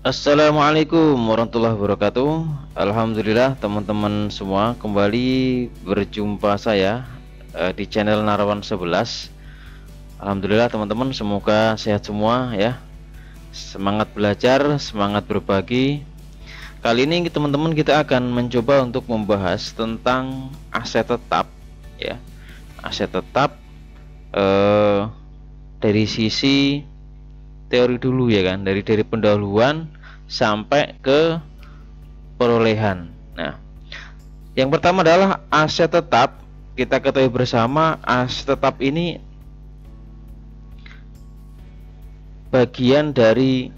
Assalamualaikum warahmatullahi wabarakatuh. Alhamdulillah teman-teman semua kembali berjumpa saya di channel Narawan 11. Alhamdulillah teman-teman, semoga sehat semua ya. Semangat belajar, semangat berbagi. Kali ini teman-teman kita akan mencoba untuk membahas tentang aset tetap ya. Aset tetap dari sisi teori dulu ya kan, dari pendahuluan sampai ke perolehan. Nah, yang pertama adalah aset tetap. Kita ketahui bersama aset tetap ini bagian dari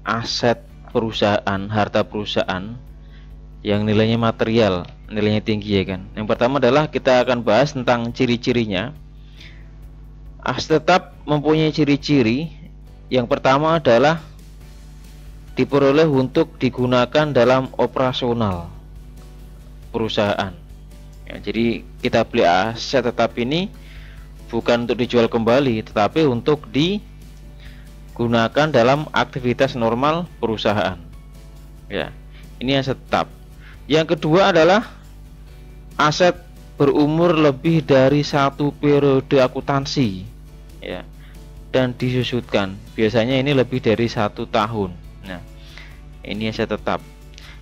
aset perusahaan, harta perusahaan yang nilainya material, nilainya tinggi ya kan. Yang pertama adalah kita akan bahas tentang ciri-cirinya. Aset tetap mempunyai ciri-ciri. Yang pertama adalah diperoleh untuk digunakan dalam operasional perusahaan ya, jadi kita beli aset tetap ini bukan untuk dijual kembali, tetapi untuk digunakan dalam aktivitas normal perusahaan ya. Ini aset tetap. Yang kedua adalah aset berumur lebih dari satu periode akuntansi ya, dan disusutkan. Biasanya ini lebih dari 1 tahun. Nah, ini aset tetap.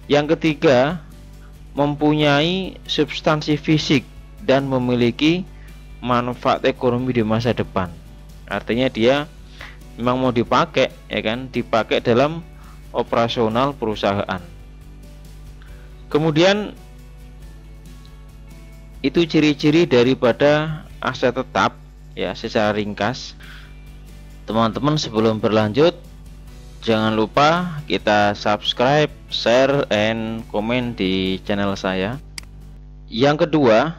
Yang ketiga, mempunyai substansi fisik dan memiliki manfaat ekonomi di masa depan. Artinya dia memang mau dipakai ya kan, dipakai dalam operasional perusahaan. Kemudian itu ciri-ciri daripada aset tetap ya, secara ringkas. Teman-teman, sebelum berlanjut, jangan lupa kita subscribe, share, and komen di channel saya. Yang kedua,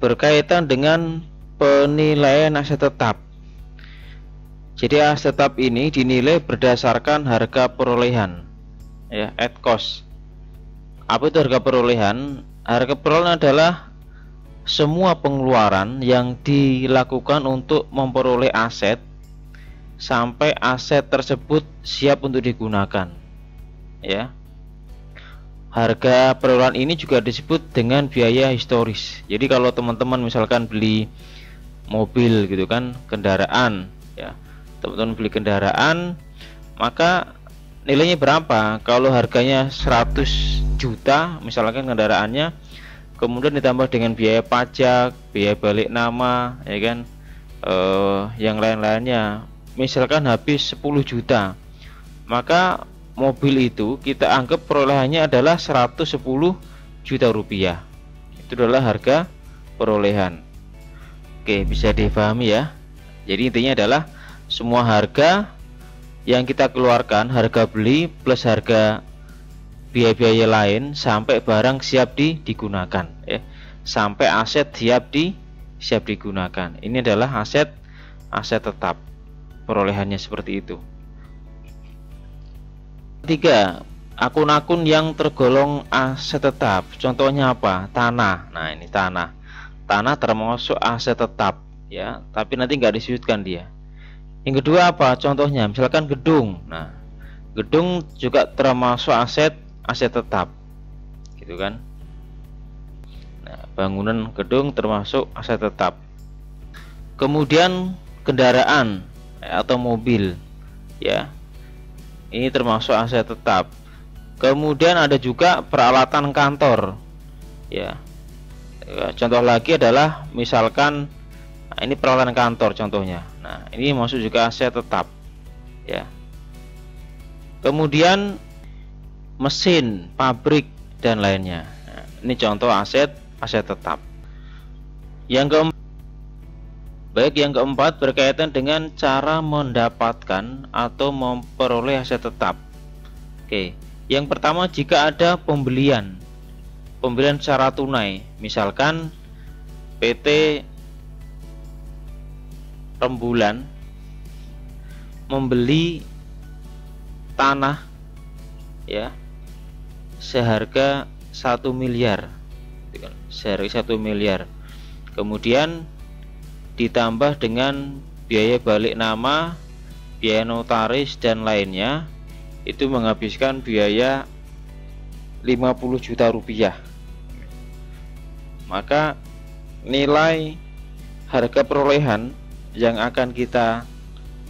berkaitan dengan penilaian aset tetap. Jadi aset tetap ini dinilai berdasarkan harga perolehan ya, at cost. Apa itu harga perolehan? Harga perolehan adalah semua pengeluaran yang dilakukan untuk memperoleh aset sampai aset tersebut siap untuk digunakan ya. Harga perolehan ini juga disebut dengan biaya historis. Jadi kalau teman-teman misalkan beli mobil gitu kan, kendaraan ya, teman-teman beli kendaraan, maka nilainya berapa? Kalau harganya 100 juta misalkan kendaraannya, kemudian ditambah dengan biaya pajak, biaya balik nama ya kan, yang lain-lainnya, misalkan habis 10 juta, maka mobil itu kita anggap perolehannya adalah 110 juta rupiah. Itu adalah harga perolehan. Oke, bisa dipahami ya. Jadi intinya adalah semua harga yang kita keluarkan, harga beli plus harga biaya-biaya lain sampai barang siap digunakan ya, sampai aset siap digunakan. Ini adalah aset tetap. Perolehannya seperti itu. Tiga, akun-akun yang tergolong aset tetap. Contohnya apa? Tanah. Nah, ini tanah. Tanah termasuk aset tetap ya, tapi nanti nggak disebutkan dia. Yang kedua apa? Contohnya misalkan gedung. Nah, gedung juga termasuk aset tetap, gitu kan? Nah, bangunan gedung termasuk aset tetap. Kemudian kendaraan atau mobil ya, ini termasuk aset tetap. Kemudian ada juga peralatan kantor ya. Contoh lagi adalah misalkan, nah ini peralatan kantor contohnya. Nah, ini masuk juga aset tetap ya. Kemudian mesin, pabrik, dan lainnya. Nah, ini contoh aset tetap. Yang keempat berkaitan dengan cara mendapatkan atau memperoleh aset tetap. Oke, yang pertama, jika ada pembelian secara tunai, misalkan PT Rembulan membeli tanah ya seharga 1 miliar, kemudian ditambah dengan biaya balik nama, biaya notaris dan lainnya, itu menghabiskan biaya 50 juta rupiah. Maka nilai harga perolehan yang akan kita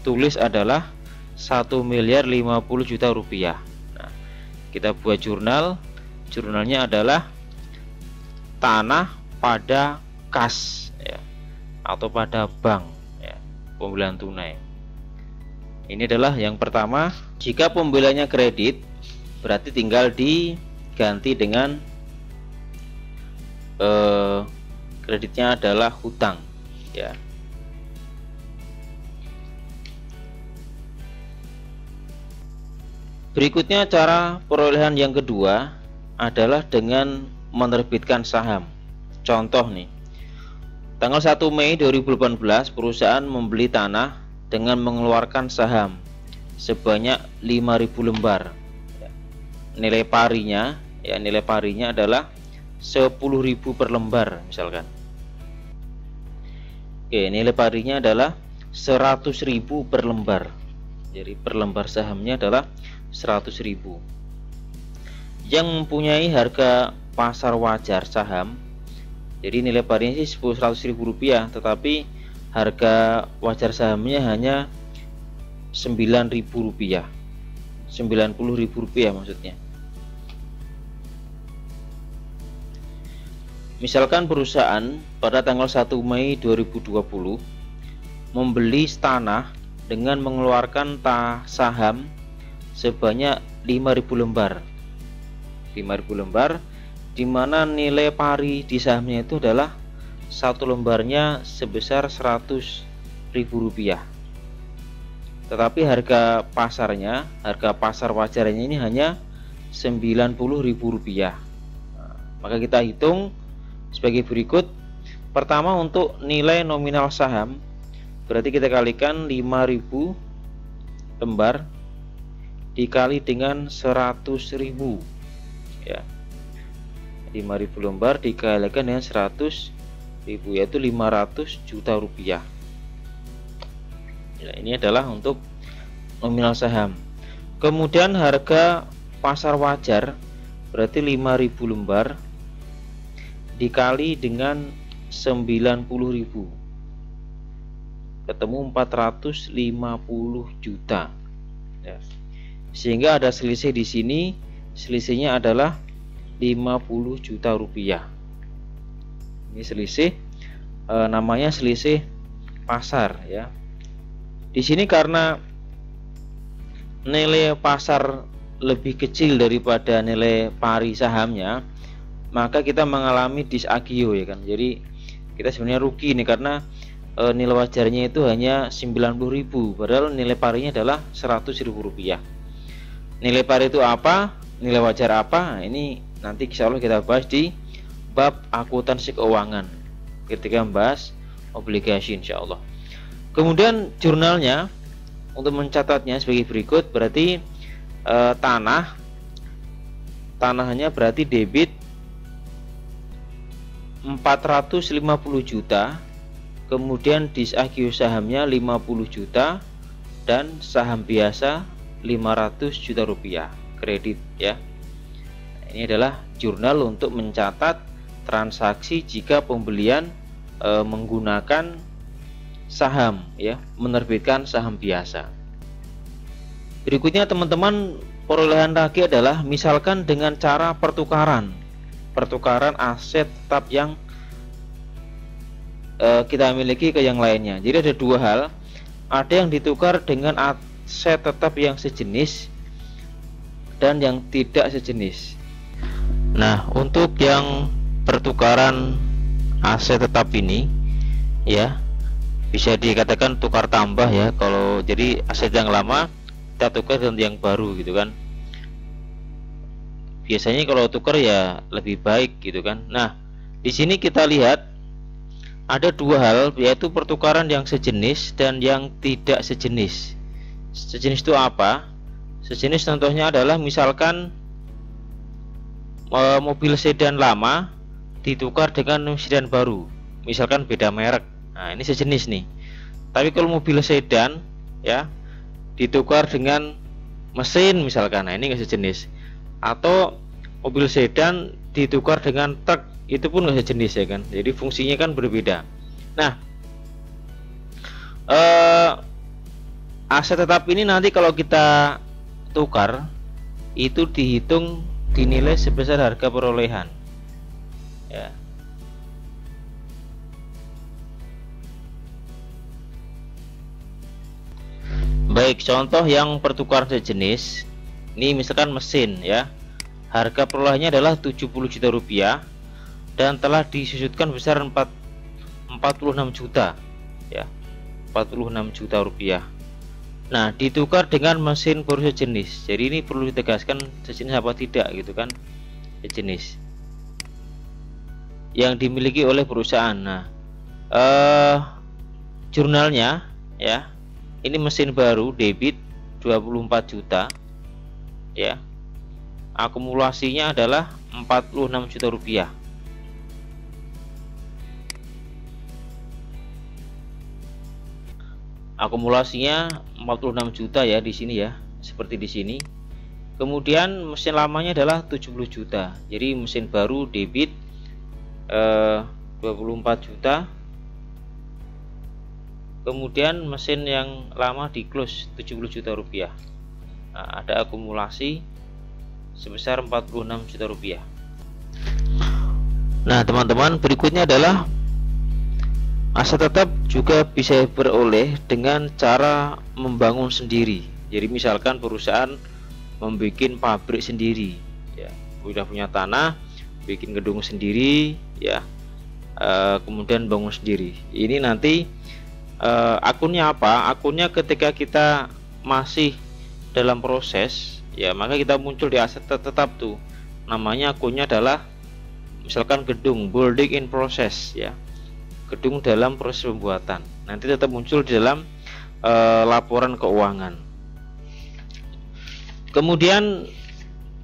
tulis adalah 1.050 juta rupiah. Nah, kita buat jurnalnya adalah tanah pada kas ya, atau pada bank ya, pembelian tunai. Ini adalah yang pertama. Jika pembeliannya kredit, berarti tinggal diganti dengan kreditnya adalah hutang ya. Berikutnya cara perolehan yang kedua adalah dengan menerbitkan saham. Contoh nih, tanggal 1 Mei 2018 perusahaan membeli tanah dengan mengeluarkan saham sebanyak 5.000 lembar. Nilai parinya adalah 10.000 per lembar misalkan. Oke, nilai parinya adalah 100.000 per lembar. Jadi per lembar sahamnya adalah 100.000. Yang mempunyai harga pasar wajar saham, jadi nilai parinya sih 100.000 rupiah, tetapi harga wajar sahamnya hanya 9.000 rupiah, 90.000 rupiah maksudnya. Misalkan perusahaan pada tanggal 1 Mei 2020 membeli tanah dengan mengeluarkan saham sebanyak 5.000 lembar. 5.000 lembar, di mana nilai pari di sahamnya itu adalah satu lembarnya sebesar 100.000 rupiah. Tetapi harga pasarnya, harga pasar wajarnya ini hanya 90.000 rupiah. Nah, maka kita hitung sebagai berikut. Pertama, untuk nilai nominal saham, berarti kita kalikan 5.000 lembar dikali dengan 100.000 ya. 5.000 lembar dikalikan dengan 100.000 yaitu 500 juta rupiah. Ya, ini adalah untuk nominal saham. Kemudian harga pasar wajar berarti 5.000 lembar dikali dengan 90.000, ketemu 450 juta ya. Sehingga ada selisih di sini, selisihnya adalah 50 juta rupiah. Ini selisih, namanya selisih pasar ya. Di sini karena nilai pasar lebih kecil daripada nilai pari sahamnya, maka kita mengalami disagio ya kan. Jadi kita sebenarnya rugi nih, karena nilai wajarnya itu hanya 90.000, padahal nilai parinya adalah 100.000 rupiah. Nilai pari itu apa, nilai wajar apa? Nah, ini nanti insya Allah kita bahas di bab akuntansi keuangan ketika membahas obligasi insya Allah. Kemudian jurnalnya untuk mencatatnya sebagai berikut, berarti tanahnya berarti debit 450 juta, kemudian disagio sahamnya 50 juta, dan saham biasa 500 juta rupiah kredit ya. Ini adalah jurnal untuk mencatat transaksi jika pembelian menggunakan saham ya, menerbitkan saham biasa. Berikutnya teman-teman, perolehan lagi adalah misalkan dengan cara pertukaran aset tetap yang kita miliki ke yang lainnya. Jadi ada dua hal, ada yang ditukar dengan aset tetap yang sejenis dan yang tidak sejenis. Nah, untuk yang pertukaran aset tetap ini ya, bisa dikatakan tukar tambah ya. Kalau jadi aset yang lama kita tukar dengan yang baru gitu kan. Biasanya kalau tukar ya lebih baik gitu kan. Nah, di sini kita lihat ada dua hal, yaitu pertukaran yang sejenis dan yang tidak sejenis. Sejenis itu apa? Sejenis contohnya adalah misalkan mobil sedan lama ditukar dengan sedan baru, misalkan beda merek. Nah, ini sejenis nih. Tapi kalau mobil sedan ya ditukar dengan mesin misalkan, nah ini nggak sejenis. Atau mobil sedan ditukar dengan truk, itu pun nggak sejenis ya kan. Jadi fungsinya kan berbeda. Nah, aset tetap ini nanti kalau kita tukar itu dihitung dinilai sebesar harga perolehan ya. Baik, contoh yang pertukaran sejenis ini misalkan mesin ya, harga perolehannya adalah 70 juta rupiah dan telah disusutkan besar 46 juta ya, 46 juta rupiah. Nah, ditukar dengan mesin baru sejenis. Jadi ini perlu ditegaskan sejenis apa tidak gitu kan, sejenis yang dimiliki oleh perusahaan. Nah, jurnalnya ya, ini mesin baru debit 24 juta ya, akumulasinya adalah 46 juta rupiah. Akumulasinya 46 juta ya di sini ya, seperti di sini. Kemudian mesin lamanya adalah 70 juta. Jadi mesin baru debit 24 juta. Kemudian mesin yang lama di close 70 juta rupiah. Nah, ada akumulasi sebesar 46 juta rupiah. Nah, teman-teman, berikutnya adalah aset tetap juga bisa beroleh dengan cara membangun sendiri. Jadi misalkan perusahaan membuat pabrik sendiri ya, udah punya tanah, bikin gedung sendiri ya, kemudian bangun sendiri. Ini nanti akunnya apa? Akunnya ketika kita masih dalam proses ya, maka kita muncul di aset tetap tuh. Namanya akunnya adalah misalkan gedung, building in process ya, gedung dalam proses pembuatan. Nanti tetap muncul di dalam laporan keuangan. Kemudian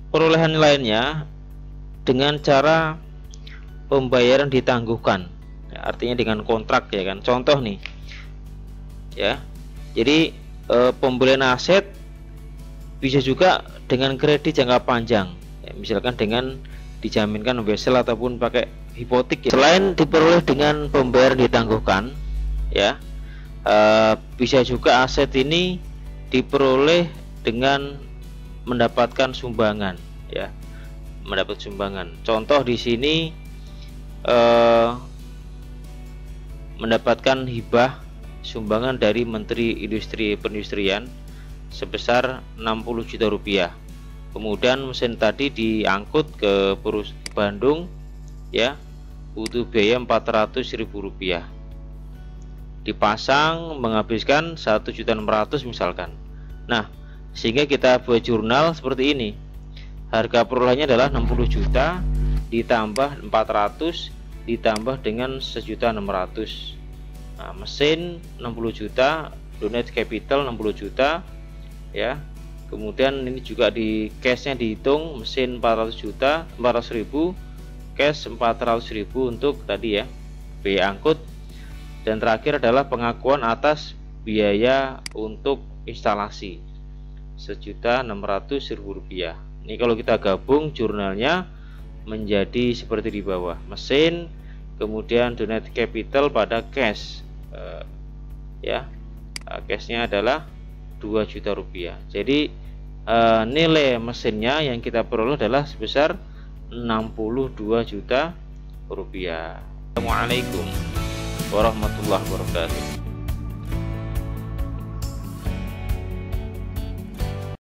perolehan lainnya dengan cara pembayaran ditangguhkan ya, artinya dengan kontrak ya kan. Contoh nih ya, jadi pembelian aset bisa juga dengan kredit jangka panjang ya, misalkan dengan dijaminkan wesel ataupun pakai hipotek ya. Selain diperoleh dengan pembayaran ditangguhkan ya, bisa juga aset ini diperoleh dengan mendapatkan sumbangan ya, mendapat sumbangan. Contoh di sini mendapatkan hibah sumbangan dari Menteri Industri Perindustrian sebesar 60 juta rupiah. Kemudian mesin tadi diangkut ke Bandung ya, butuh biaya 400.000 rupiah. Dipasang menghabiskan 1.600.000 misalkan. Nah, sehingga kita buat jurnal seperti ini. Harga perolehannya adalah 60 juta ditambah 400 ditambah dengan 1.600.000. Nah, mesin 60 juta, donate capital 60 juta ya. Kemudian ini juga di cashnya dihitung, mesin 400.000, cash 400.000 untuk tadi ya, biaya angkut. Dan terakhir adalah pengakuan atas biaya untuk instalasi 1.600.000 rupiah. Ini kalau kita gabung jurnalnya menjadi seperti di bawah, mesin, kemudian donate capital pada cash ya, cashnya adalah 2 juta rupiah. Jadi nilai mesinnya yang kita peroleh adalah sebesar 62 juta rupiah. Assalamualaikum warahmatullahi wabarakatuh.